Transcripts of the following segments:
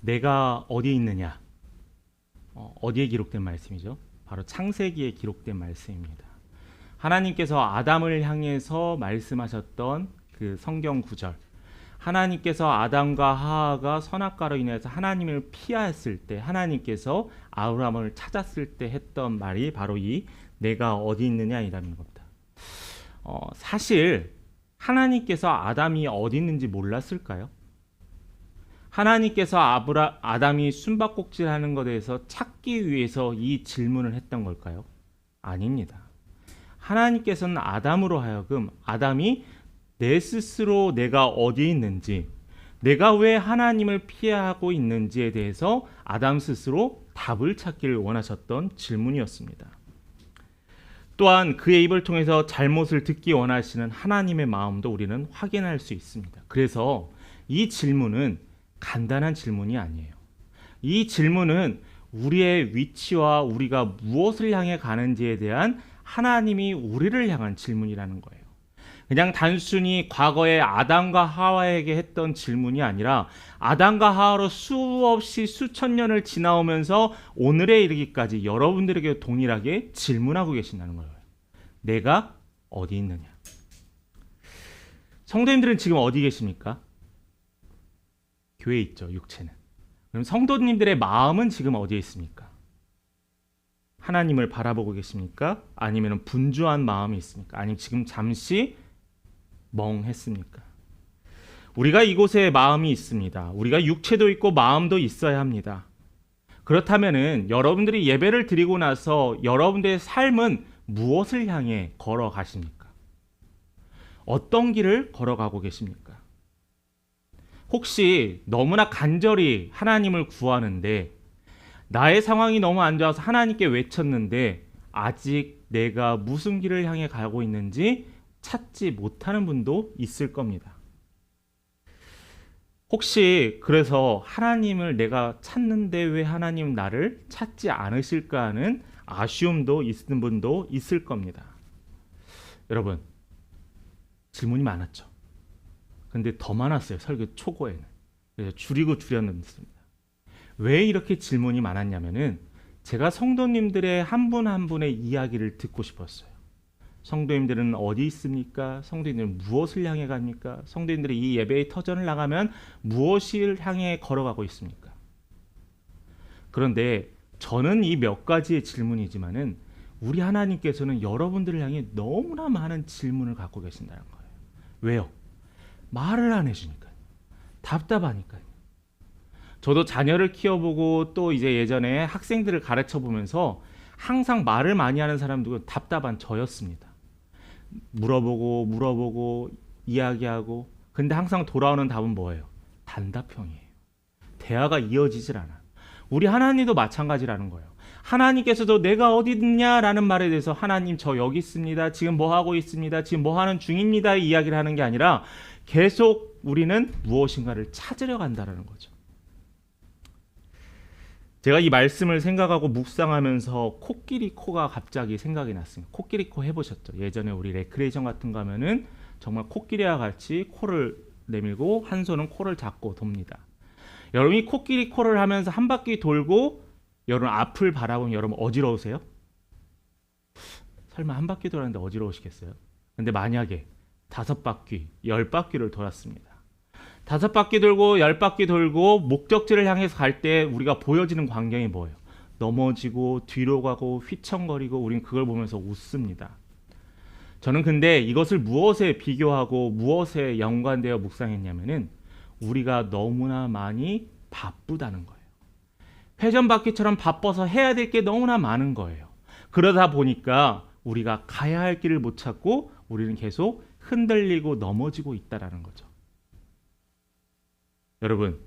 내가 어디 있느냐? 어디에 기록된 말씀이죠? 바로 창세기에 기록된 말씀입니다. 하나님께서 아담을 향해서 말씀하셨던 그 성경 구절. 하나님께서 아담과 하와가 선악과로 인해서 하나님을 피하였을 때, 하나님께서 아브라함을 찾았을 때 했던 말이 바로 이 내가 어디 있느냐이라는 겁니다. 사실 하나님께서 아담이 어디 있는지 몰랐을까요? 하나님께서 아담이 숨바꼭질하는 것에 대해서 찾기 위해서 이 질문을 했던 걸까요? 아닙니다. 하나님께서는 아담으로 하여금 아담이 내 스스로 내가 어디 있는지, 내가 왜 하나님을 피하고 있는지에 대해서 아담 스스로 답을 찾기를 원하셨던 질문이었습니다. 또한 그의 입을 통해서 잘못을 듣기 원하시는 하나님의 마음도 우리는 확인할 수 있습니다. 그래서 이 질문은 간단한 질문이 아니에요. 이 질문은 우리의 위치와 우리가 무엇을 향해 가는지에 대한 하나님이 우리를 향한 질문이라는 거예요. 그냥 단순히 과거에 아담과 하와에게 했던 질문이 아니라 아담과 하와로 수없이 수천 년을 지나오면서 오늘에 이르기까지 여러분들에게 동일하게 질문하고 계신다는 거예요. 내가 어디 있느냐? 성도님들은 지금 어디 계십니까? 교회에 있죠, 육체는. 그럼 성도님들의 마음은 지금 어디에 있습니까? 하나님을 바라보고 계십니까? 아니면 분주한 마음이 있습니까? 아니면 지금 잠시 멍했습니까? 우리가 이곳에 마음이 있습니다. 우리가 육체도 있고 마음도 있어야 합니다. 그렇다면은 여러분들이 예배를 드리고 나서 여러분들의 삶은 무엇을 향해 걸어가십니까? 어떤 길을 걸어가고 계십니까? 혹시 너무나 간절히 하나님을 구하는데 나의 상황이 너무 안 좋아서 하나님께 외쳤는데 아직 내가 무슨 길을 향해 가고 있는지 찾지 못하는 분도 있을 겁니다. 혹시 그래서 하나님을 내가 찾는데 왜 하나님 나를 찾지 않으실까 하는 아쉬움도 있는 분도 있을 겁니다. 여러분, 질문이 많았죠. 근데 더 많았어요. 설교 초고에는. 그래서 줄이고 줄였습니다. 왜 이렇게 질문이 많았냐면은 제가 성도님들의 한 분 한 분의 이야기를 듣고 싶었어요. 성도님들은 어디 있습니까? 성도님들은 무엇을 향해 갑니까? 성도님들이 이 예배의 터전을 나가면 무엇을 향해 걸어가고 있습니까? 그런데 저는 이 몇 가지의 질문이지만은 우리 하나님께서는 여러분들을 향해 너무나 많은 질문을 갖고 계신다는 거예요. 왜요? 말을 안 해주니까요. 답답하니까요. 저도 자녀를 키워보고 또 이제 예전에 학생들을 가르쳐 보면서 항상 말을 많이 하는 사람들은 답답한 저였습니다. 물어보고 이야기하고, 근데 항상 돌아오는 답은 뭐예요? 단답형이에요. 대화가 이어지질 않아. 우리 하나님도 마찬가지라는 거예요. 하나님께서도 내가 어디 있냐라는 말에 대해서 하나님 저 여기 있습니다. 지금 뭐 하고 있습니다. 지금 뭐 하는 중입니다. 이야기를 하는 게 아니라 계속 우리는 무엇인가를 찾으려 간다는 거죠. 제가 이 말씀을 생각하고 묵상하면서 코끼리코가 갑자기 생각이 났습니다. 코끼리코 해보셨죠? 예전에 우리 레크레이션 같은 거 하면은 정말 코끼리와 같이 코를 내밀고 한 손은 코를 잡고 돕니다. 여러분이 코끼리코를 하면서 한 바퀴 돌고 여러분 앞을 바라보면 여러분 어지러우세요? 설마 한 바퀴 돌았는데 어지러우시겠어요? 근데 만약에 5바퀴, 10바퀴를 돌았습니다. 5바퀴 돌고 10바퀴 돌고 목적지를 향해서 갈 때 우리가 보여지는 광경이 뭐예요? 넘어지고 뒤로 가고 휘청거리고 우리는 그걸 보면서 웃습니다. 저는 근데 이것을 무엇에 비교하고 무엇에 연관되어 묵상했냐면은 우리가 너무나 많이 바쁘다는 거예요. 회전바퀴처럼 바빠서 해야 될 게 너무나 많은 거예요. 그러다 보니까 우리가 가야 할 길을 못 찾고 우리는 계속 흔들리고 넘어지고 있다라는 거죠. 여러분,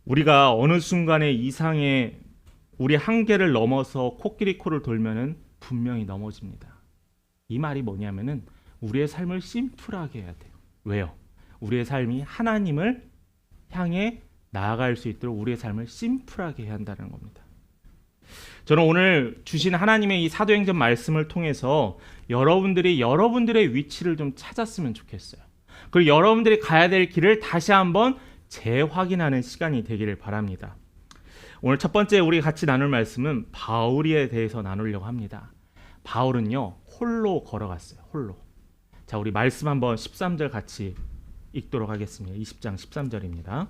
우리가 어느 순간에 이상의 우리 한계를 넘어서 코끼리코를 돌면은 분명히 넘어집니다. 이 말이 뭐냐면은 우리의 삶을 심플하게 해야 돼요. 왜요? 우리의 삶이 하나님을 향해 나아갈 수 있도록 우리의 삶을 심플하게 해야 한다는 겁니다. 저는 오늘 주신 하나님의 이 사도행전 말씀을 통해서 여러분들이 여러분들의 위치를 좀 찾았으면 좋겠어요. 그리고 여러분들이 가야 될 길을 다시 한번 재확인하는 시간이 되기를 바랍니다. 오늘 첫 번째 우리 같이 나눌 말씀은 바울에 대해서 나누려고 합니다. 바울은요, 홀로 걸어갔어요. 홀로. 자, 우리 말씀 한번 13절 같이 읽도록 하겠습니다. 20장 13절입니다.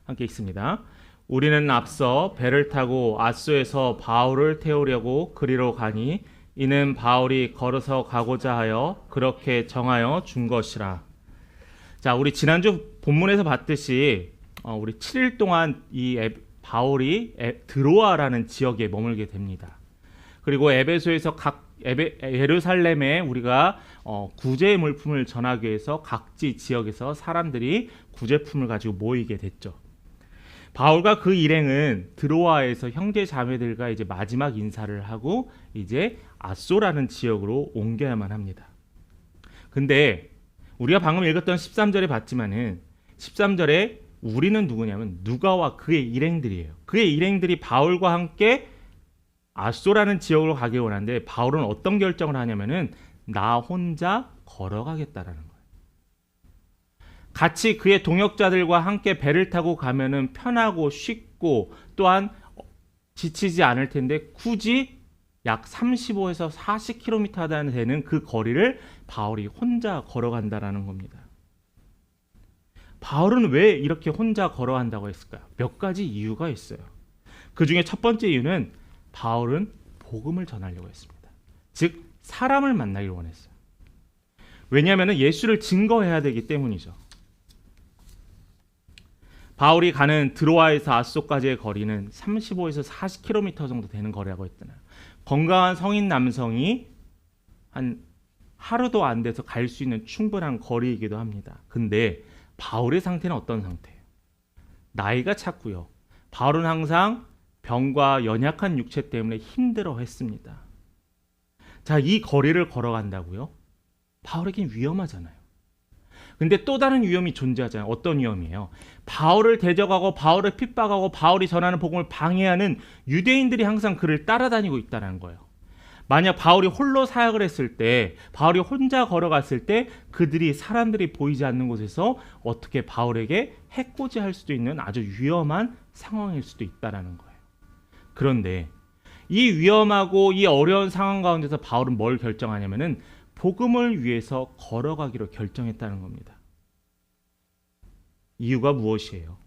함께 읽습니다. 우리는 앞서 배를 타고 앗소에서 바울을 태우려고 그리로 가니 이는 바울이 걸어서 가고자 하여 그렇게 정하여 준 것이라. 자, 우리 지난주 본문에서 봤듯이 우리 7일 동안 바울이 드로아라는 지역에 머물게 됩니다. 그리고 에베소에서 예루살렘에 우리가 구제 물품을 전하기 위해서 각지 지역에서 사람들이 구제품을 가지고 모이게 됐죠. 바울과 그 일행은 드로아에서 형제 자매들과 이제 마지막 인사를 하고 이제 앗소라는 지역으로 옮겨야만 합니다. 근데 우리가 방금 읽었던 13절에 봤지만은 13절에 우리는 누구냐면 누가와 그의 일행들이에요. 그의 일행들이 바울과 함께 앗소라는 지역으로 가기 원하는데 바울은 어떤 결정을 하냐면은 나 혼자 걸어가겠다라는 거예요. 같이 그의 동역자들과 함께 배를 타고 가면은 편하고 쉽고 또한 지치지 않을 텐데 굳이 약 35에서 40km 되는 그 거리를 바울이 혼자 걸어간다라는 겁니다. 바울은 왜 이렇게 혼자 걸어간다고 했을까요? 몇 가지 이유가 있어요. 그 중에 첫 번째 이유는 바울은 복음을 전하려고 했습니다. 즉 사람을 만나길 원했어요. 왜냐하면 예수를 증거해야 되기 때문이죠. 바울이 가는 드로아에서 앗소까지의 거리는 35에서 40km 정도 되는 거리라고 했잖아요. 건강한 성인 남성이 한 하루도 안 돼서 갈 수 있는 충분한 거리이기도 합니다. 근데 바울의 상태는 어떤 상태예요? 나이가 찼고요. 바울은 항상 병과 연약한 육체 때문에 힘들어했습니다. 자, 이 거리를 걸어간다고요? 바울에겐 위험하잖아요. 근데 또 다른 위험이 존재하잖아요. 어떤 위험이에요? 바울을 대적하고 바울을 핍박하고 바울이 전하는 복음을 방해하는 유대인들이 항상 그를 따라다니고 있다는 거예요. 만약 바울이 홀로 사역을 했을 때, 바울이 혼자 걸어갔을 때 그들이 사람들이 보이지 않는 곳에서 어떻게 바울에게 해코지할 수도 있는 아주 위험한 상황일 수도 있다는 거예요. 그런데 이 위험하고 이 어려운 상황 가운데서 바울은 뭘 결정하냐면은 복음을 위해서 걸어가기로 결정했다는 겁니다. 이유가 무엇이에요?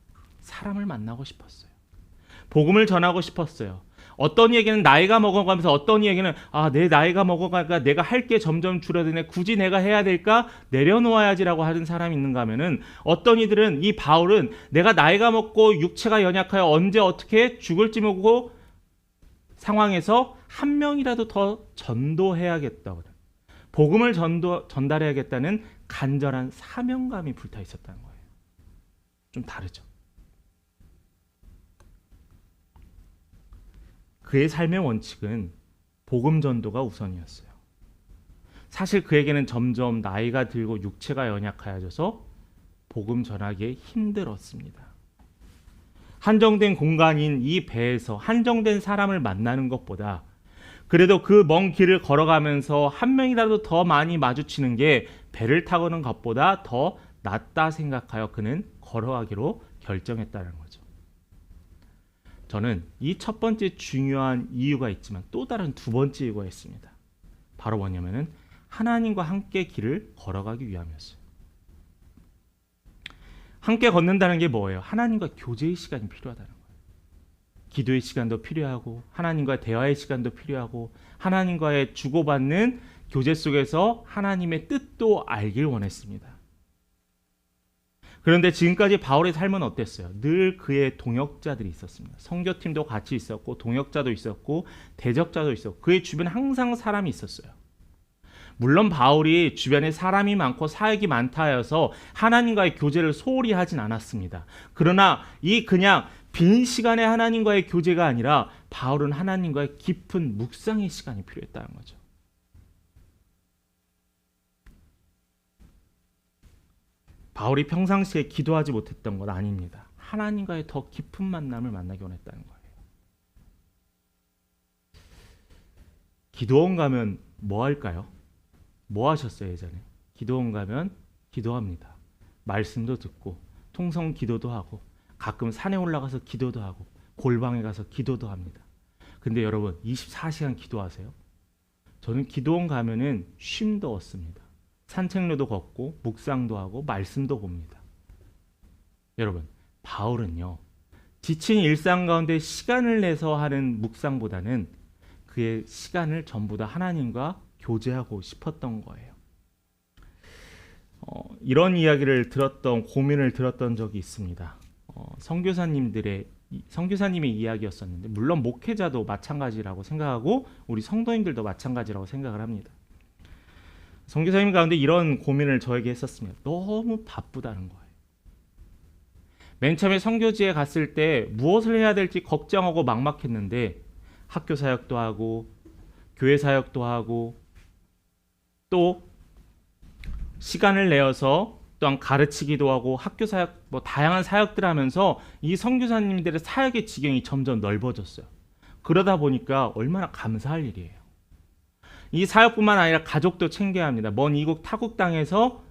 사람을 만나고 싶었어요. 복음을 전하고 싶었어요. 어떤 이에게는 나이가 먹어가면서 어떤 이에게는 내 나이가 먹어가니까 내가 할 게 점점 줄어드네. 굳이 내가 해야 될까? 내려놓아야지라고 하는 사람이 있는가 하면은 어떤 이들은 이 바울은 내가 나이가 먹고 육체가 연약하여 언제 어떻게 죽을지 모르고 상황에서 한 명이라도 더 전도해야겠다고 복음을 전달해야겠다는 간절한 사명감이 불타 있었다는 거예요. 좀 다르죠. 그의 삶의 원칙은 복음 전도가 우선이었어요. 사실 그에게는 점점 나이가 들고 육체가 연약해져서 복음 전하기에 힘들었습니다. 한정된 공간인 이 배에서 한정된 사람을 만나는 것보다 그래도 그 먼 길을 걸어가면서 한 명이라도 더 많이 마주치는 게 배를 타고는 것보다 더 낫다 생각하여 그는 걸어가기로 결정했다는 거죠. 저는 이 첫 번째 중요한 이유가 있지만 또 다른 두 번째 이유가 있습니다. 바로 뭐냐면은 하나님과 함께 길을 걸어가기 위함이었어요. 함께 걷는다는 게 뭐예요? 하나님과 교제의 시간이 필요하다는 거예요. 기도의 시간도 필요하고 하나님과 대화의 시간도 필요하고 하나님과의 주고받는 교제 속에서 하나님의 뜻도 알길 원했습니다. 그런데 지금까지 바울의 삶은 어땠어요? 늘 그의 동역자들이 있었습니다. 선교팀도 같이 있었고 동역자도 있었고 대적자도 있었고 그의 주변에 항상 사람이 있었어요. 물론 바울이 주변에 사람이 많고 사역이 많다 하여서 하나님과의 교제를 소홀히 하진 않았습니다. 그러나 이 그냥 빈 시간에 하나님과의 교제가 아니라 바울은 하나님과의 깊은 묵상의 시간이 필요했다는 거죠. 바울이 평상시에 기도하지 못했던 건 아닙니다. 하나님과의 더 깊은 만남을 만나기 원했다는 거예요. 기도원 가면 뭐 할까요? 뭐 하셨어요 예전에? 기도원 가면 기도합니다. 말씀도 듣고 통성 기도도 하고 가끔 산에 올라가서 기도도 하고 골방에 가서 기도도 합니다. 근데 여러분 24시간 기도하세요? 저는 기도원 가면은 쉼도 얻습니다. 산책로도 걷고 묵상도 하고 말씀도 봅니다. 여러분 바울은요 지친 일상 가운데 시간을 내서 하는 묵상보다는 그의 시간을 전부 다 하나님과 교제하고 싶었던 거예요. 이런 이야기를 고민을 들었던 적이 있습니다. 선교사님의 이야기였었는데 물론 목회자도 마찬가지라고 생각하고 우리 성도님들도 마찬가지라고 생각을 합니다. 선교사님 가운데 이런 고민을 저에게 했었습니다. 너무 바쁘다는 거예요. 맨 처음에 선교지에 갔을 때 무엇을 해야 될지 걱정하고 막막했는데 학교 사역도 하고 교회 사역도 하고 또 시간을 내어서 또한 가르치기도 하고 학교 사역 다양한 사역들 하면서 이 선교사님들의 사역의 지경이 점점 넓어졌어요. 그러다 보니까 얼마나 감사할 일이에요. 이 사역뿐만 아니라 가족도 챙겨야 합니다. 먼 이국 타국 땅에서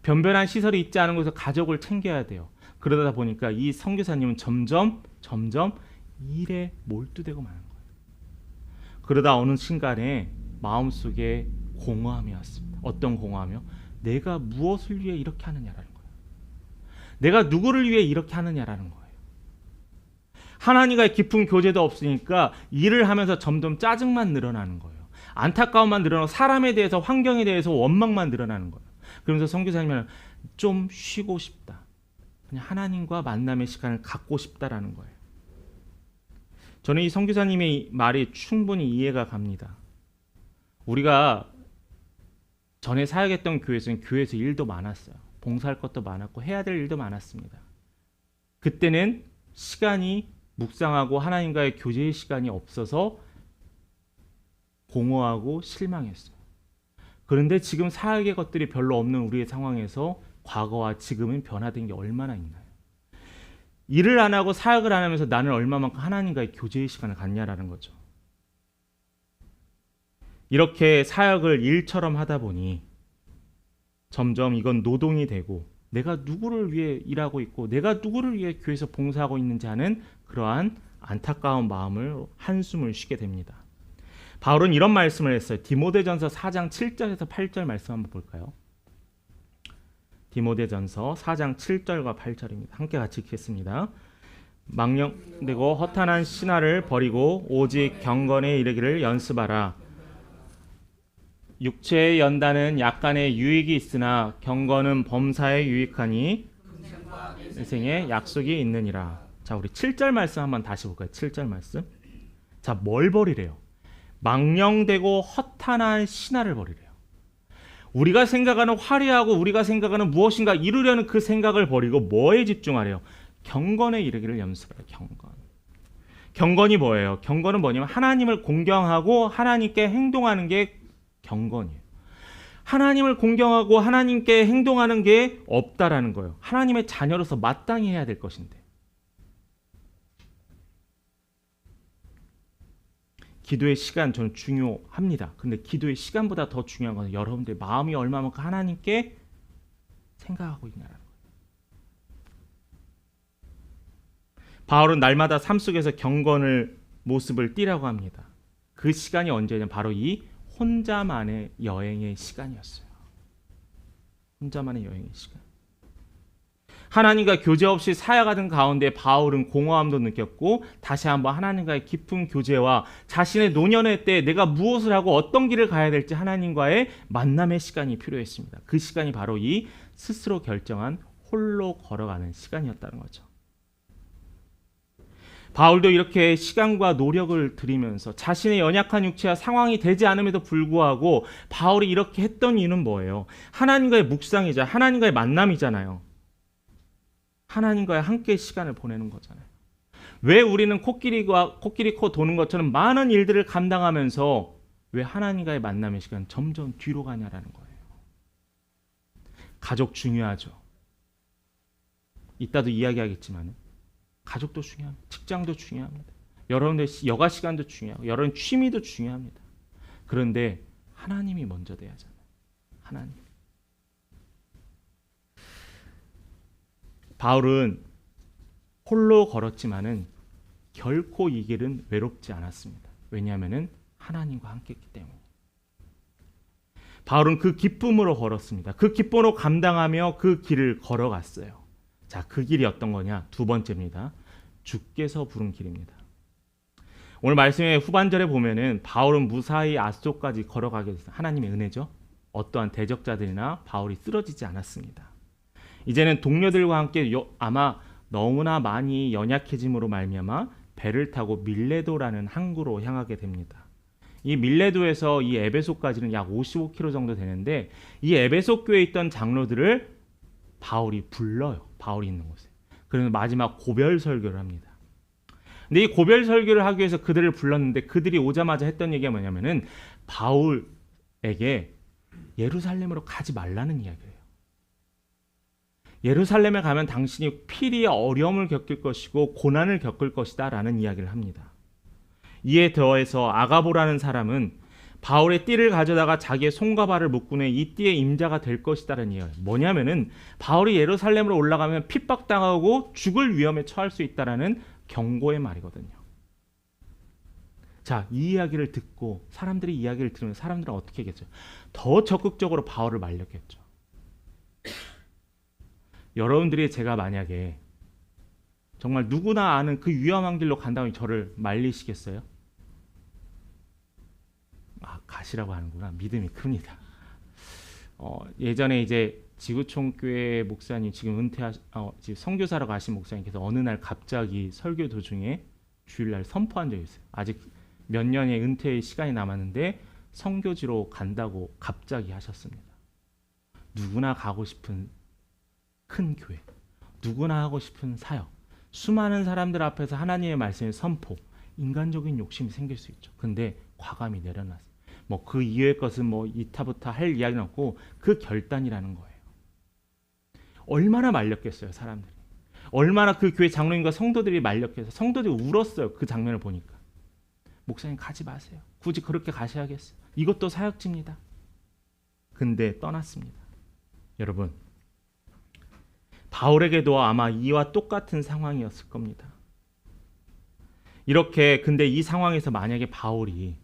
변변한 시설이 있지 않은 곳에서 가족을 챙겨야 돼요. 그러다 보니까 이 선교사님은 점점 일에 몰두되고 마는 거예요. 그러다 어느 순간에 마음속에 공허함이 왔습니다. 어떤 공허함이요? 내가 무엇을 위해 이렇게 하느냐라는 거예요. 내가 누구를 위해 이렇게 하느냐라는 거예요. 하나님과의 깊은 교제도 없으니까 일을 하면서 점점 짜증만 늘어나는 거예요. 안타까움만 늘어나고 사람에 대해서 환경에 대해서 원망만 늘어나는 거예요. 그러면서 선교사님은 좀 쉬고 싶다. 그냥 하나님과 만남의 시간을 갖고 싶다라는 거예요. 저는 이 선교사님의 말이 충분히 이해가 갑니다. 우리가 전에 사역했던 교회에서 일도 많았어요. 봉사할 것도 많았고 해야 될 일도 많았습니다. 그때는 시간이 묵상하고 하나님과의 교제의 시간이 없어서 공허하고 실망했어요. 그런데 지금 사역의 것들이 별로 없는 우리의 상황에서 과거와 지금은 변화된 게 얼마나 있나요? 일을 안 하고 사역을 안 하면서 나는 얼마만큼 하나님과의 교제의 시간을 갖냐라는 거죠. 이렇게 사역을 일처럼 하다 보니 점점 이건 노동이 되고 내가 누구를 위해 일하고 있고 내가 누구를 위해 교회에서 봉사하고 있는지 하는 그러한 안타까운 마음을 한숨을 쉬게 됩니다. 바울은 이런 말씀을 했어요. 디모데전서 4장 7절에서 8절 말씀 한번 볼까요? 디모데전서 4장 7절과 8절입니다. 함께 같이 읽겠습니다. 망령되고 허탄한 신화를 버리고 오직 경건에 이르기를 연습하라. 육체의 연단은 약간의 유익이 있으나 경건은 범사에 유익하니 인생에 약속이 있느니라. 자, 우리 7절 말씀 한번 다시 볼까요? 7절 말씀. 자, 뭘 버리래요? 망령되고 허탄한 신화를 버리래요. 우리가 생각하는 화려하고 우리가 생각하는 무엇인가 이루려는 그 생각을 버리고 뭐에 집중하래요? 경건에 이르기를 연습하라. 경건이 뭐예요? 경건은 뭐냐면 하나님을 공경하고 하나님께 행동하는 게 경건이에요. 하나님을 공경하고 하나님께 행동하는 게 없다라는 거예요. 하나님의 자녀로서 마땅히 해야 될 것인데. 기도의 시간 저는 중요합니다. 근데 기도의 시간보다 더 중요한 것은 여러분들의 마음이 얼마만큼 하나님께 생각하고 있냐라는 거예요. 바울은 날마다 삶 속에서 경건을 모습을 띠라고 합니다. 그 시간이 언제냐? 바로 이 혼자만의 여행의 시간이었어요. 혼자만의 여행의 시간. 하나님과 교제 없이 사역하던 가운데 바울은 공허함도 느꼈고 다시 한번 하나님과의 깊은 교제와 자신의 노년의 때 내가 무엇을 하고 어떤 길을 가야 될지 하나님과의 만남의 시간이 필요했습니다. 그 시간이 바로 이 스스로 결정한 홀로 걸어가는 시간이었다는 거죠. 바울도 이렇게 시간과 노력을 들이면서 자신의 연약한 육체와 상황이 되지 않음에도 불구하고 바울이 이렇게 했던 이유는 뭐예요? 하나님과의 묵상이자 하나님과의 만남이잖아요. 하나님과의 함께 시간을 보내는 거잖아요. 왜 우리는 코끼리 코 도는 것처럼 많은 일들을 감당하면서 왜 하나님과의 만남의 시간 점점 뒤로 가냐라는 거예요. 가족 중요하죠. 이따도 이야기하겠지만 가족도 중요합니다. 직장도 중요합니다. 여러분들 여가 시간도 중요하고 여러분 취미도 중요합니다. 그런데 하나님이 먼저 돼야 하잖아요. 하나님. 바울은 홀로 걸었지만은 결코 이 길은 외롭지 않았습니다. 왜냐하면은 하나님과 함께했기 때문에. 바울은 그 기쁨으로 걸었습니다. 그 기쁨으로 감당하며 그 길을 걸어갔어요. 자, 그 길이 어떤 거냐? 두 번째입니다. 주께서 부른 길입니다. 오늘 말씀의 후반절에 보면은 바울은 무사히 아스도까지 걸어가게 됐어요. 하나님의 은혜죠. 어떠한 대적자들이나 바울이 쓰러지지 않았습니다. 이제는 동료들과 함께 아마 너무나 많이 연약해짐으로 말미암아 배를 타고 밀레도라는 항구로 향하게 됩니다. 이 밀레도에서 이 에베소까지는 약 55km 정도 되는데 이 에베소 교회에 있던 장로들을 바울이 불러요. 바울이 있는 곳에. 그래서 마지막 고별 설교를 합니다. 근데 이 고별 설교를 하기 위해서 그들을 불렀는데 그들이 오자마자 했던 얘기가 뭐냐면은 바울에게 예루살렘으로 가지 말라는 이야기예요. 예루살렘에 가면 당신이 필히 어려움을 겪을 것이고 고난을 겪을 것이다 라는 이야기를 합니다. 이에 더해서 아가보라는 사람은 바울의 띠를 가져다가 자기의 손과 발을 묶고 이 띠의 임자가 될 것이다라는 이야기예요. 뭐냐면은 바울이 예루살렘으로 올라가면 핍박당하고 죽을 위험에 처할 수 있다라는 경고의 말이거든요. 자, 이 이야기를 듣고 사람들이 이야기를 들으면 사람들은 어떻게 하겠어요? 더 적극적으로 바울을 말렸겠죠. 여러분들이 제가 만약에 정말 누구나 아는 그 위험한 길로 간다면 저를 말리시겠어요? 가시라고 하는구나. 믿음이 큽니다. 예전에 이제 지구촌교회 목사님 지금 지금 선교사로 가신 목사님께서 어느 날 갑자기 설교 도중에 주일날 선포한 적이 있어요. 아직 몇 년의 은퇴의 시간이 남았는데 선교지로 간다고 갑자기 하셨습니다. 누구나 가고 싶은 큰 교회, 누구나 하고 싶은 사역, 수많은 사람들 앞에서 하나님의 말씀의 선포, 인간적인 욕심이 생길 수 있죠. 근데 과감히 내려놨어요. 뭐 그 이외의 것은 뭐 이타부타 할 이야기는 없고 그 결단이라는 거예요. 얼마나 말렸겠어요, 사람들이. 얼마나 그 교회 장로님과 성도들이 말렸겠어요. 성도들이 울었어요, 그 장면을 보니까. 목사님 가지 마세요. 굳이 그렇게 가셔야겠어요. 이것도 사역지입니다. 근데 떠났습니다. 여러분, 바울에게도 아마 이와 똑같은 상황이었을 겁니다. 이렇게 근데 이 상황에서 만약에 바울이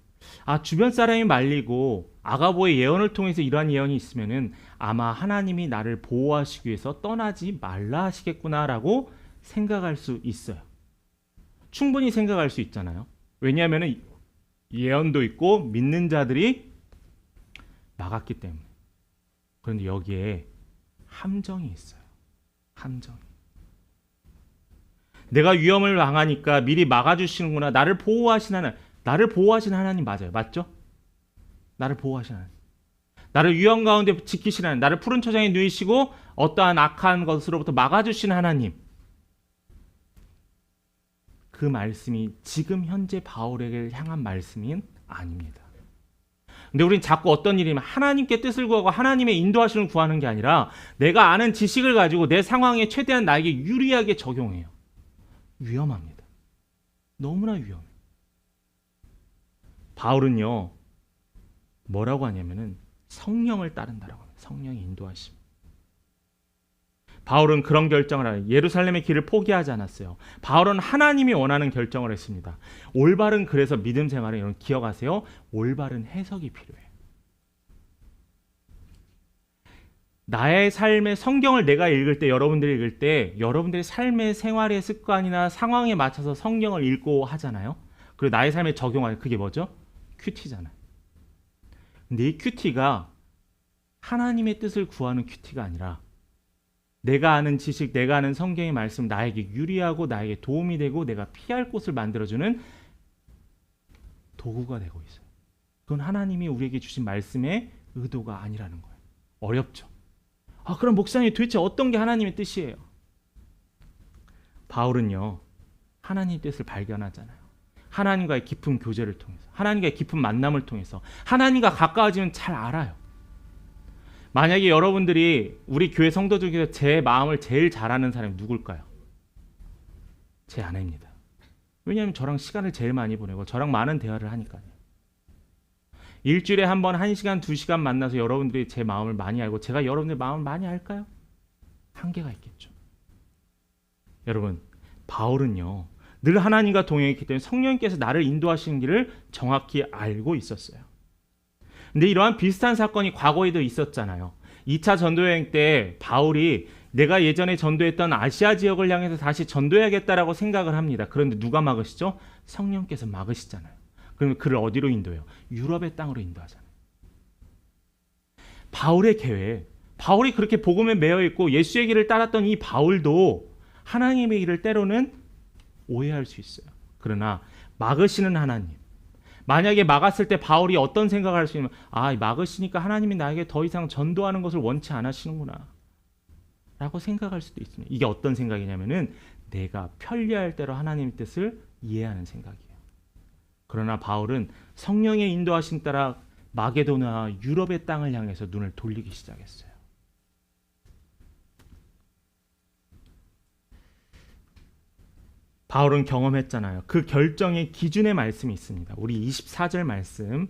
주변 사람이 말리고 아가보의 예언을 통해서 이러한 예언이 있으면은 아마 하나님이 나를 보호하시기 위해서 떠나지 말라 하시겠구나라고 생각할 수 있어요. 충분히 생각할 수 있잖아요. 왜냐하면 예언도 있고 믿는 자들이 막았기 때문에. 그런데 여기에 함정이 있어요. 함정이. 내가 위험을 당하니까 미리 막아주시는구나. 나를 보호하시는 하나님 맞아요. 맞죠? 나를 보호하시는 하나님. 나를 위험 가운데 지키시는 하나님. 나를 푸른 초장에 누이시고 어떠한 악한 것으로부터 막아주시는 하나님. 그 말씀이 지금 현재 바울에게 향한 말씀은 아닙니다. 근데 우린 자꾸 어떤 일이면 하나님께 뜻을 구하고 하나님의 인도하심을 구하는 게 아니라 내가 아는 지식을 가지고 내 상황에 최대한 나에게 유리하게 적용해요. 위험합니다. 너무나 위험해요. 바울은요, 뭐라고 하냐면은 성령을 따른다라고 합니다. 성령의 인도하심. 바울은 그런 결정을 하여 예루살렘의 길을 포기하지 않았어요. 바울은 하나님이 원하는 결정을 했습니다. 올바른 그래서 믿음 생활에 여러분 기억하세요. 올바른 해석이 필요해요. 나의 삶의 성경을 내가 읽을 때 여러분들이 읽을 때 여러분들의 삶의 생활의 습관이나 상황에 맞춰서 성경을 읽고 하잖아요. 그리고 나의 삶에 적용하는 그게 뭐죠? 큐티잖아요. 근데 이 큐티가 하나님의 뜻을 구하는 큐티가 아니라 내가 아는 지식, 내가 아는 성경의 말씀 나에게 유리하고 나에게 도움이 되고 내가 피할 곳을 만들어주는 도구가 되고 있어요. 그건 하나님이 우리에게 주신 말씀의 의도가 아니라는 거예요. 어렵죠. 그럼 목사님 도대체 어떤 게 하나님의 뜻이에요? 바울은요, 하나님의 뜻을 발견하잖아요. 하나님과의 깊은 교제를 통해서, 하나님과의 깊은 만남을 통해서 하나님과 가까워지면 잘 알아요. 만약에 여러분들이 우리 교회 성도들 중에서 제 마음을 제일 잘 아는 사람이 누굴까요? 제 아내입니다. 왜냐하면 저랑 시간을 제일 많이 보내고 저랑 많은 대화를 하니까요. 일주일에 한 번 1시간, 2시간 만나서 여러분들이 제 마음을 많이 알고 제가 여러분들의 마음을 많이 알까요? 한계가 있겠죠. 여러분, 바울은요, 늘 하나님과 동행했기 때문에 성령님께서 나를 인도하시는 길을 정확히 알고 있었어요. 근데 이러한 비슷한 사건이 과거에도 있었잖아요. 2차 전도여행 때 바울이 내가 예전에 전도했던 아시아 지역을 향해서 다시 전도해야겠다라고 생각을 합니다. 그런데 누가 막으시죠? 성령께서 막으시잖아요. 그러면 그를 어디로 인도해요? 유럽의 땅으로 인도하잖아요. 바울의 계획, 바울이 그렇게 복음에 매여 있고 예수의 길을 따랐던 이 바울도 하나님의 일을 때로는 오해할 수 있어요. 그러나 막으시는 하나님, 만약에 막았을 때 바울이 어떤 생각을 할 수 있냐면, 막으시니까 하나님이 나에게 더 이상 전도하는 것을 원치 않으시는구나 라고 생각할 수도 있습니다. 이게 어떤 생각이냐면은 내가 편리할 대로 하나님의 뜻을 이해하는 생각이에요. 그러나 바울은 성령의 인도하심 따라 마게도나 유럽의 땅을 향해서 눈을 돌리기 시작했어요. 바울은 경험했잖아요. 그 결정의 기준의 말씀이 있습니다. 우리 24절 말씀,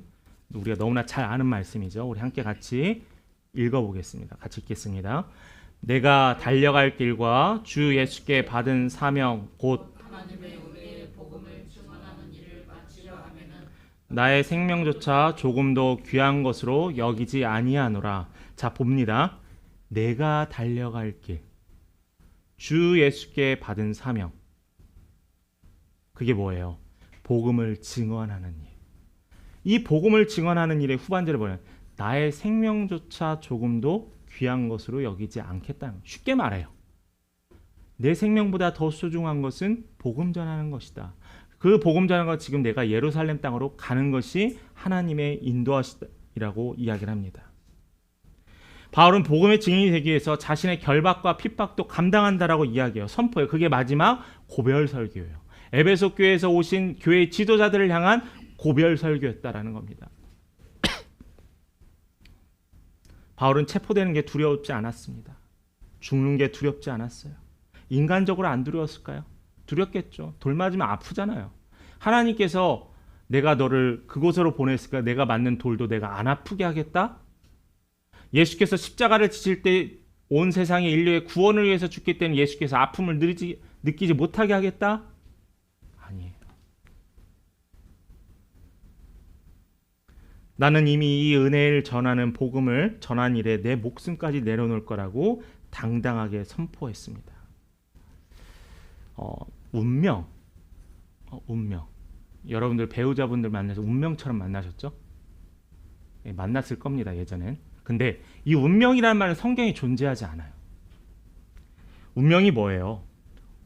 우리가 너무나 잘 아는 말씀이죠. 우리 함께 같이 읽어보겠습니다. 같이 읽겠습니다. 내가 달려갈 길과 주 예수께 받은 사명 곧 하나님의 은혜의 복음을 증언하는 일을 마치려 하면은 나의 생명조차 조금도 귀한 것으로 여기지 아니하노라. 자, 봅니다. 내가 달려갈 길, 주 예수께 받은 사명, 그게 뭐예요? 복음을 증언하는 일. 이 복음을 증언하는 일의 후반절에 보면 나의 생명조차 조금도 귀한 것으로 여기지 않겠다는, 쉽게 말해요. 내 생명보다 더 소중한 것은 복음 전하는 것이다. 그 복음 전하는 것, 지금 내가 예루살렘 땅으로 가는 것이 하나님의 인도하시라고 이야기를 합니다. 바울은 복음의 증인이 되기 위해서 자신의 결박과 핍박도 감당한다라고 이야기해요. 선포해요. 그게 마지막 고별 설교예요. 에베소 교회에서 오신 교회 지도자들을 향한 고별 설교였다라는 겁니다. 바울은 체포되는 게 두렵지 않았습니다. 죽는 게 두렵지 않았어요. 인간적으로 안 두려웠을까요? 두렵겠죠. 돌 맞으면 아프잖아요. 하나님께서 내가 너를 그곳으로 보냈을까? 내가 맞는 돌도 내가 안 아프게 하겠다? 예수께서 십자가를 지실 때 온 세상의 인류의 구원을 위해서 죽기 때문에 예수께서 아픔을 느끼지 못하게 하겠다? 아니에요. 나는 이미 이 은혜를 전하는 복음을 전한 일에 내 목숨까지 내려놓을 거라고 당당하게 선포했습니다. 운명. 여러분들 배우자분들 만나서 운명처럼 만나셨죠? 네, 만났을 겁니다, 예전엔. 근데 이 운명이라는 말은 성경에 존재하지 않아요. 운명이 뭐예요?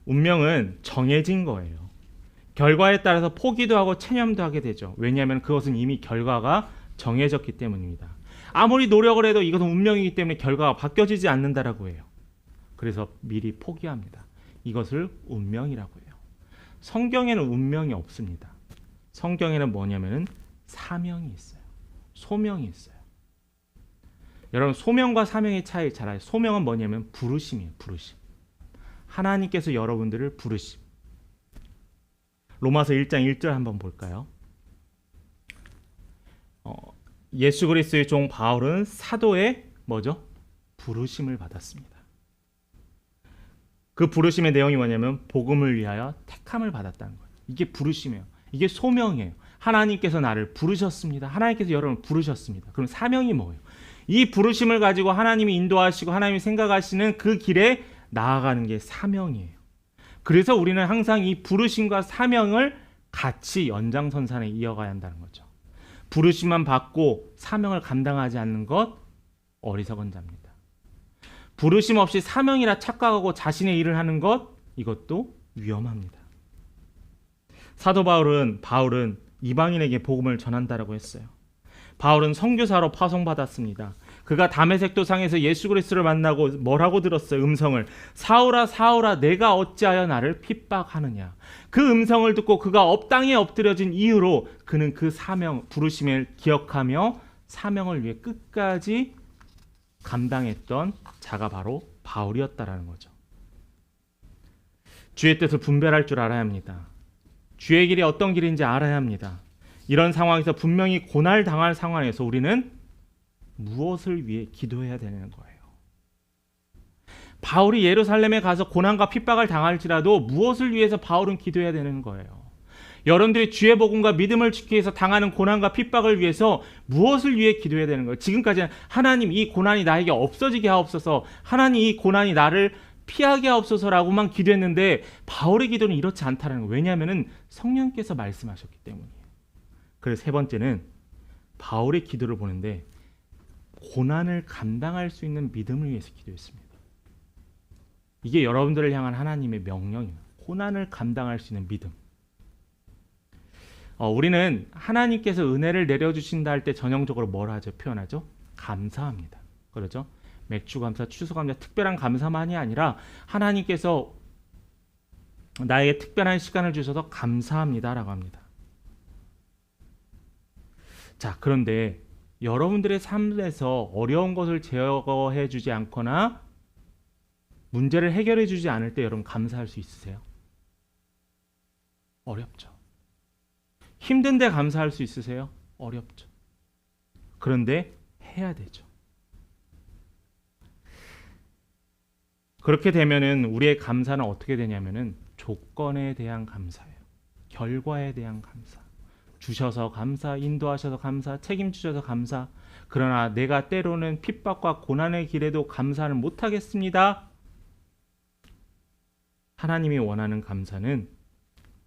운명은 정해진 거예요. 결과에 따라서 포기도 하고 체념도 하게 되죠. 왜냐하면 그것은 이미 결과가 정해졌기 때문입니다. 아무리 노력을 해도 이것은 운명이기 때문에 결과가 바뀌어지지 않는다라고 해요. 그래서 미리 포기합니다. 이것을 운명이라고 해요. 성경에는 운명이 없습니다. 성경에는 뭐냐면은 사명이 있어요. 소명이 있어요. 여러분, 소명과 사명의 차이 잘 알아요. 소명은 뭐냐면 부르심이에요. 부르심. 하나님께서 여러분들을 부르심. 로마서 1장 1절 한번 볼까요? 예수 그리스도의 종 바울은 사도의 뭐죠? 부르심을 받았습니다. 그 부르심의 내용이 뭐냐면 복음을 위하여 택함을 받았다는 거예요. 이게 부르심이에요. 이게 소명이에요. 하나님께서 나를 부르셨습니다. 하나님께서 여러분을 부르셨습니다. 그럼 사명이 뭐예요? 이 부르심을 가지고 하나님이 인도하시고 하나님이 생각하시는 그 길에 나아가는 게 사명이에요. 그래서 우리는 항상 이 부르심과 사명을 같이 연장선상에 이어가야 한다는 거죠. 부르심만 받고 사명을 감당하지 않는 것, 어리석은 자입니다. 부르심 없이 사명이라 착각하고 자신의 일을 하는 것, 이것도 위험합니다. 사도 바울은 이방인에게 복음을 전한다라고 했어요. 바울은 선교사로 파송받았습니다. 그가 다메섹 도상에서 예수 그리스도를 만나고 뭐라고 들었어요? 음성을. 사울아 사울아 내가 어찌하여 나를 핍박하느냐. 그 음성을 듣고 그가 땅에 엎드려진 이후로 그는 그 사명, 부르심을 기억하며 사명을 위해 끝까지 감당했던 자가 바로 바울이었다라는 거죠. 주의 뜻을 분별할 줄 알아야 합니다. 주의 길이 어떤 길인지 알아야 합니다. 이런 상황에서 분명히 고날 당할 상황에서 우리는 무엇을 위해 기도해야 되는 거예요? 바울이 예루살렘에 가서 고난과 핍박을 당할지라도 무엇을 위해서 바울은 기도해야 되는 거예요? 여러분들이 주의 복음과 믿음을 지키기 위해서 당하는 고난과 핍박을 위해서 무엇을 위해 기도해야 되는 거예요? 지금까지는 하나님 이 고난이 나에게 없어지게 하옵소서, 하나님 이 고난이 나를 피하게 하옵소서라고만 기도했는데 바울의 기도는 이렇지 않다는 거예요. 왜냐하면 성령께서 말씀하셨기 때문이에요. 그래서 세 번째는 바울의 기도를 보는데 고난을 감당할 수 있는 믿음을 위해서 기도했습니다. 이게 여러분들을 향한 하나님의 명령입니다. 고난을 감당할 수 있는 믿음. 우리는 하나님께서 은혜를 내려주신다 할 때 전형적으로 뭘 하죠? 표현하죠? 감사합니다. 그렇죠? 맥주감사, 추수감사, 특별한 감사만이 아니라 하나님께서 나에게 특별한 시간을 주셔서 감사합니다라고 합니다. 자, 그런데 여러분들의 삶에서 어려운 것을 제거해 주지 않거나 문제를 해결해 주지 않을 때 여러분 감사할 수 있으세요? 어렵죠. 힘든데 감사할 수 있으세요? 어렵죠. 그런데 해야 되죠. 그렇게 되면은 우리의 감사는 어떻게 되냐면은 조건에 대한 감사예요. 결과에 대한 감사. 주셔서 감사, 인도하셔서 감사, 책임지셔서 감사. 그러나 내가 때로는 핍박과 고난의 길에도 감사를 못하겠습니다. 하나님이 원하는 감사는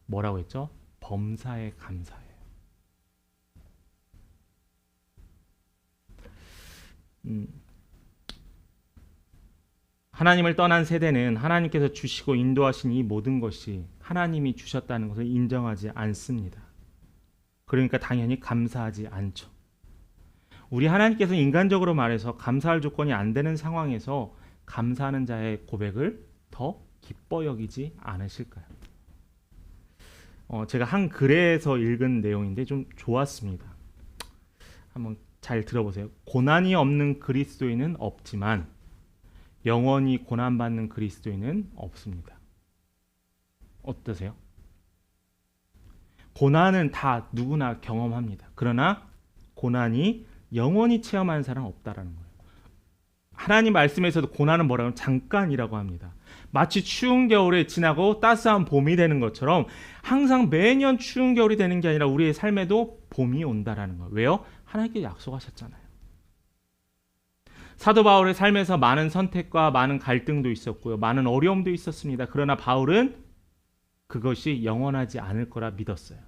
뭐라고 했죠? 범사의 감사예요. 하나님을 떠난 세대는 하나님께서 주시고 인도하신 이 모든 것이 하나님이 주셨다는 것을 인정하지 않습니다. 그러니까 당연히 감사하지 않죠. 우리 하나님께서 인간적으로 말해서 감사할 조건이 안 되는 상황에서 감사하는 자의 고백을 더 기뻐 여기지 않으실까요? 제가 한 글에서 읽은 내용인데 좀 좋았습니다. 한번 잘 들어보세요. 고난이 없는 그리스도인은 없지만 영원히 고난받는 그리스도인은 없습니다. 어떠세요? 고난은 다 누구나 경험합니다. 그러나 고난이 영원히 체험하는 사람은 없다라는 거예요. 하나님 말씀에서도 고난은 뭐라고 하면 잠깐이라고 합니다. 마치 추운 겨울에 지나고 따스한 봄이 되는 것처럼 항상 매년 추운 겨울이 되는 게 아니라 우리의 삶에도 봄이 온다라는 거예요. 왜요? 하나님께서 약속하셨잖아요. 사도 바울의 삶에서 많은 선택과 많은 갈등도 있었고요. 많은 어려움도 있었습니다. 그러나 바울은 그것이 영원하지 않을 거라 믿었어요.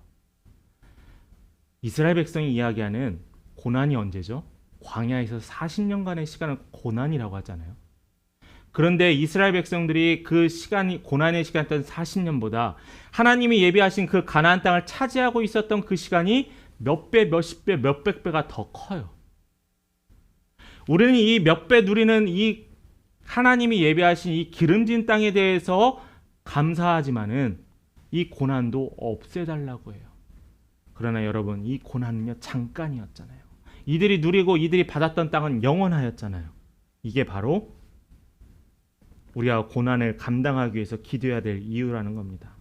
이스라엘 백성이 이야기하는 고난이 언제죠? 광야에서 40년간의 시간을 고난이라고 하잖아요. 그런데 이스라엘 백성들이 그 시간이 고난의 시간이었던 40년보다 하나님이 예비하신 그 가나안 땅을 차지하고 있었던 그 시간이 몇 배, 몇십 배, 몇백 배가 더 커요. 우리는 이 몇 배 누리는 이 하나님이 예비하신 이 기름진 땅에 대해서 감사하지만은 이 고난도 없애달라고 해요. 그러나 여러분, 이 고난은요 잠깐이었잖아요. 이들이 누리고 이들이 받았던 땅은 영원하였잖아요. 이게 바로 우리가 고난을 감당하기 위해서 기도해야 될 이유라는 겁니다.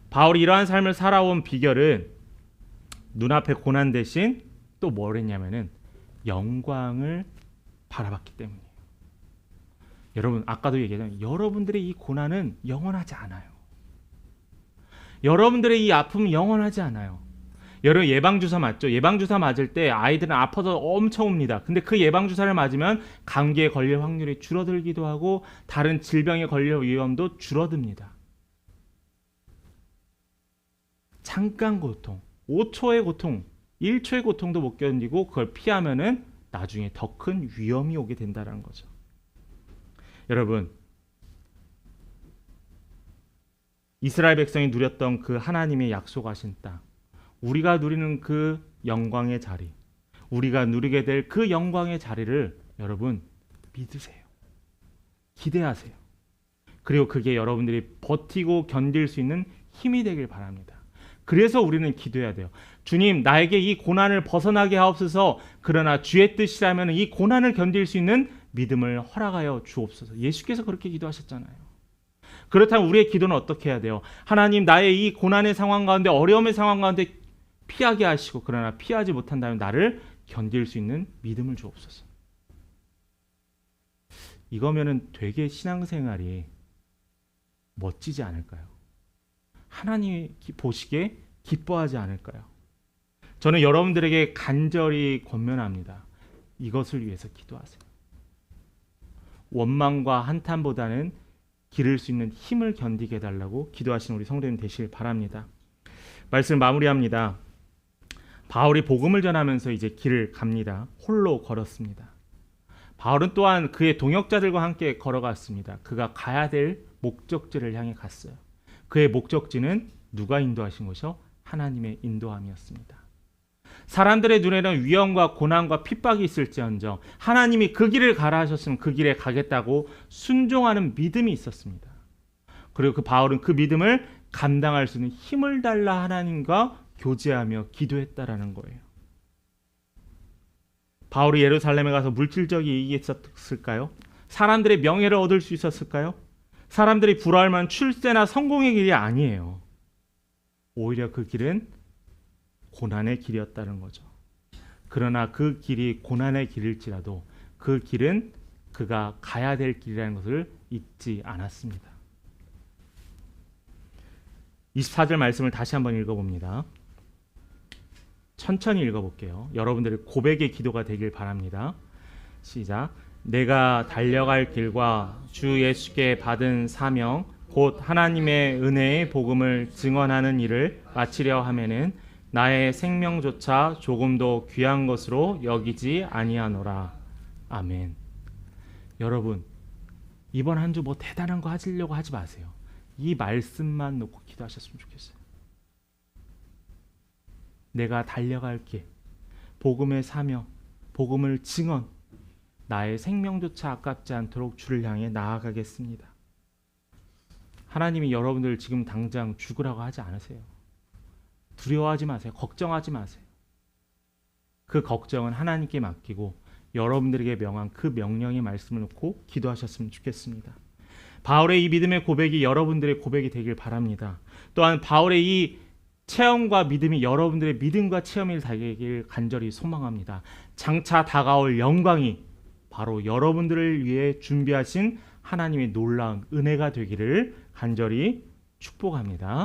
바울이 이러한 삶을 살아온 비결은 눈앞에 고난 대신 또 뭘 했냐면은 영광을 바라봤기 때문이에요. 여러분, 아까도 얘기했지만 여러분들의 이 고난은 영원하지 않아요. 여러분들의 이 아픔은 영원하지 않아요. 여러분 예방주사 맞죠? 예방주사 맞을 때 아이들은 아파서 엄청 옵니다. 근데 그 예방주사를 맞으면 감기에 걸릴 확률이 줄어들기도 하고 다른 질병에 걸릴 위험도 줄어듭니다. 잠깐 고통, 5초의 고통, 1초의 고통도 못 견디고 그걸 피하면은 나중에 더 큰 위험이 오게 된다는 거죠. 여러분, 이스라엘 백성이 누렸던 그 하나님의 약속하신 땅, 우리가 누리는 그 영광의 자리, 우리가 누리게 될 그 영광의 자리를 여러분 믿으세요. 기대하세요. 그리고 그게 여러분들이 버티고 견딜 수 있는 힘이 되길 바랍니다. 그래서 우리는 기도해야 돼요. 주님, 나에게 이 고난을 벗어나게 하옵소서. 그러나 주의 뜻이라면 이 고난을 견딜 수 있는 믿음을 허락하여 주옵소서. 예수께서 그렇게 기도하셨잖아요. 그렇다면 우리의 기도는 어떻게 해야 돼요? 하나님, 나의 이 고난의 상황 가운데, 어려움의 상황 가운데 피하게 하시고, 그러나 피하지 못한다면 나를 견딜 수 있는 믿음을 주옵소서. 이거면은 되게 신앙생활이 멋지지 않을까요? 하나님이 보시기에 기뻐하지 않을까요? 저는 여러분들에게 간절히 권면합니다. 이것을 위해서 기도하세요. 원망과 한탄보다는 기를 수 있는 힘을 견디게 해달라고 기도하시는 우리 성도님 되시길 바랍니다. 말씀 마무리합니다. 바울이 복음을 전하면서 이제 길을 갑니다. 홀로 걸었습니다. 바울은 또한 그의 동역자들과 함께 걸어갔습니다. 그가 가야 될 목적지를 향해 갔어요. 그의 목적지는 누가 인도하신 것이요? 하나님의 인도함이었습니다. 사람들의 눈에는 위험과 고난과 핍박이 있을지언정 하나님이 그 길을 가라 하셨으면 그 길에 가겠다고 순종하는 믿음이 있었습니다. 그리고 그 바울은 그 믿음을 감당할 수 있는 힘을 달라 하나님과 교제하며 기도했다라는 거예요. 바울이 예루살렘에 가서 물질적인 이익이 있었을까요? 사람들의 명예를 얻을 수 있었을까요? 사람들이 부러워할 만한 출세나 성공의 길이 아니에요. 오히려 그 길은 고난의 길이었다는 거죠. 그러나 그 길이 고난의 길일지라도 그 길은 그가 가야 될 길이라는 것을 잊지 않았습니다. 24절 말씀을 다시 한번 읽어봅니다. 천천히 읽어볼게요. 여러분들의 고백의 기도가 되길 바랍니다. 시작. 내가 달려갈 길과 주 예수께 받은 사명 곧 하나님의 은혜의 복음을 증언하는 일을 마치려 하면은 나의 생명조차 조금도 귀한 것으로 여기지 아니하노라. 아멘. 여러분, 이번 한 주 뭐 대단한 거 하시려고 하지 마세요. 이 말씀만 놓고 기도하셨으면 좋겠어요. 내가 달려갈 길, 복음의 사명, 복음을 증언, 나의 생명조차 아깝지 않도록 주를 향해 나아가겠습니다. 하나님이 여러분들 지금 당장 죽으라고 하지 않으세요. 두려워하지 마세요. 걱정하지 마세요. 그 걱정은 하나님께 맡기고 여러분들에게 명한 그 명령의 말씀을 놓고 기도하셨으면 좋겠습니다. 바울의 이 믿음의 고백이 여러분들의 고백이 되길 바랍니다. 또한 바울의 이 체험과 믿음이 여러분들의 믿음과 체험이 되길 간절히 소망합니다. 장차 다가올 영광이 바로 여러분들을 위해 준비하신 하나님의 놀라운 은혜가 되기를 간절히 축복합니다.